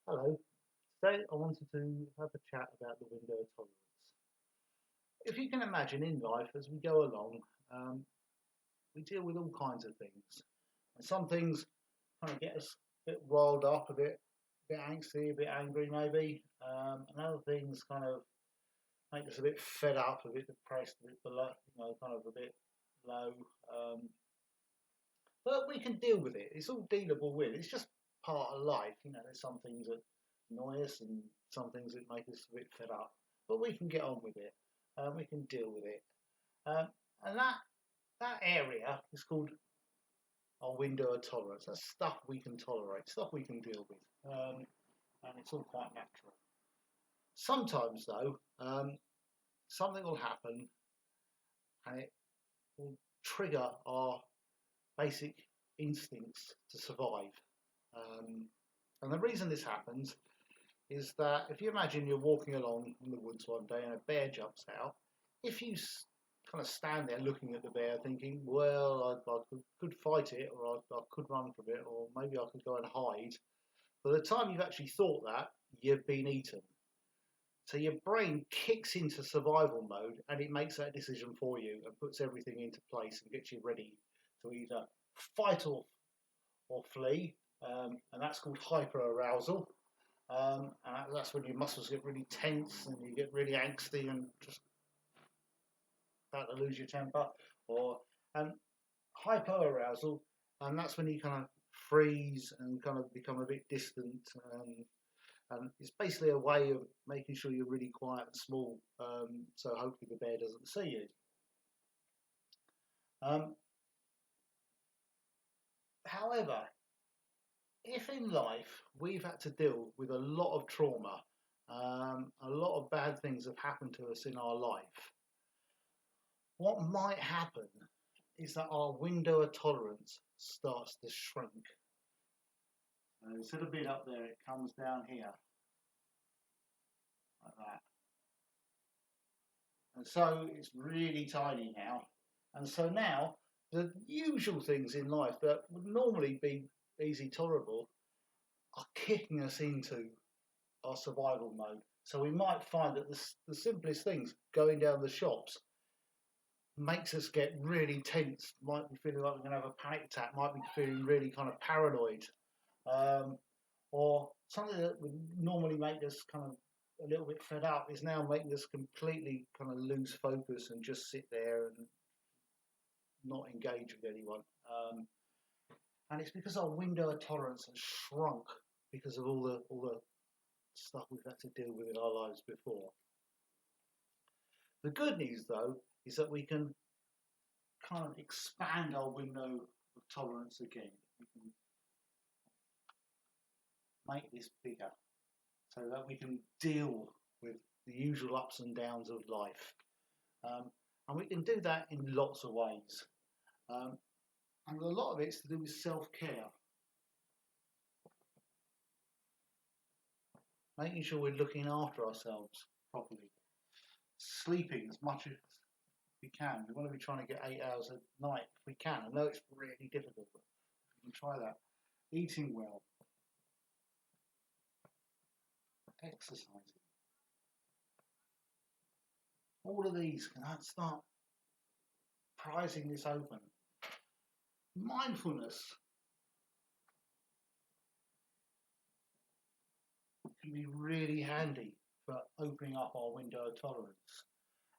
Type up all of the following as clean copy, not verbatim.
Hello. Today I wanted to have a chat about the window of tolerance. If you can imagine in life as we go along, um, we deal with all kinds of things. And some things kind of get us a bit riled up, a bit angsty, a bit angry maybe. And other things kind of make us a bit fed up, a bit depressed, a bit below, kind of a bit low. Um, but we can deal with it. It's all dealable with. It's just part of life. There's some things that annoy us and some things that make us a bit fed up. But we can get on with it. We can deal with it. Um, and that area is called our window of tolerance. That's stuff we can tolerate, stuff we can deal with. And it's all quite natural. Sometimes, though, something will happen and it will trigger our basic instincts to survive. Um, and the reason this happens is that if you imagine you're walking along in the woods one day and a bear jumps out, if you kind of stand there looking at the bear thinking, well, I could fight it, or I could run from it, or maybe I could go and hide, by the time you've actually thought that, you've been eaten. So your brain kicks into survival mode and it makes that decision for you and puts everything into place and gets you ready to either fight or flee. And that's called hyperarousal. And that's when your muscles get really tense and you get really angsty and just about to lose your temper. Or hyperarousal, and that's when you kind of freeze and kind of become a bit distant. And it's basically a way of making sure you're really quiet and small, so hopefully the bear doesn't see you. Um, However, if in life we've had to deal with a lot of trauma, a lot of bad things have happened to us in our life, what might happen is that our window of tolerance starts to shrink. And instead of being up there, it comes down here like that. And so it's really tiny now. And so now the usual things in life that would normally be easy tolerable are kicking us into our survival mode. So we might find that the simplest things, going down the shops, makes us get really tense, might be feeling like we're going to have a panic attack, might be feeling really kind of paranoid. Um, or something that would normally make us kind of a little bit fed up is now making us completely kind of lose focus and just sit there and not engage with anyone. And it's because our window of tolerance has shrunk because of all the stuff we've had to deal with in our lives before. The good news, though, is that we can kind of expand our window of tolerance again. We can make this bigger so that we can deal with the usual ups and downs of life. And we can do that in lots of ways. Um, and a lot of it's to do with self-care, making sure we're looking after ourselves properly, sleeping as much as we can. We want to be trying to get 8 hours a night if we can. I know it's really difficult, but we can try that. Eating well, exercising. All of these can start prizing this open. Mindfulness can be really handy for opening up our window of tolerance.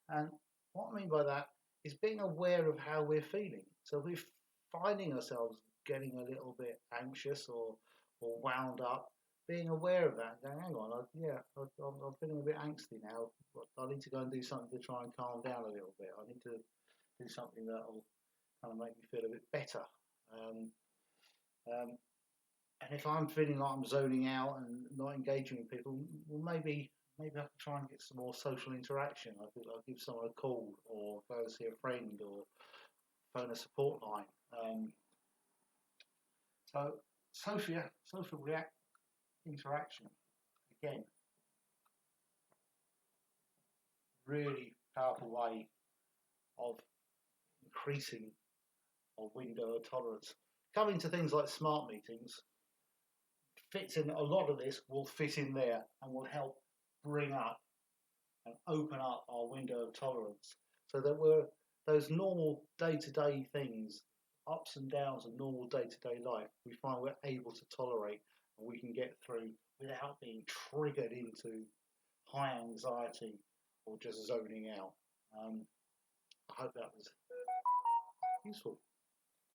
And what I mean by that is being aware of how we're feeling. So if we're finding ourselves getting a little bit anxious or wound up, being aware of that, going, hang on, I'm feeling a bit angsty now. I need to go and do something to try and calm down a little bit. I need to do something that will kind of make me feel a bit better. Um, um, and if I'm feeling like I'm zoning out and not engaging with people, well, maybe I could try and get some more social interaction. I'll give someone a call or go and see a friend or phone a support line. So social interaction, again, really powerful way of increasing our window of tolerance. Coming to things like smart meetings, fits in. A lot of this will fit in there and will help bring up and open up our window of tolerance, so that we're those normal day-to-day things, ups and downs of normal day-to-day life, we find we're able to tolerate and we can get through without being triggered into high anxiety or just zoning out. I hope that was useful.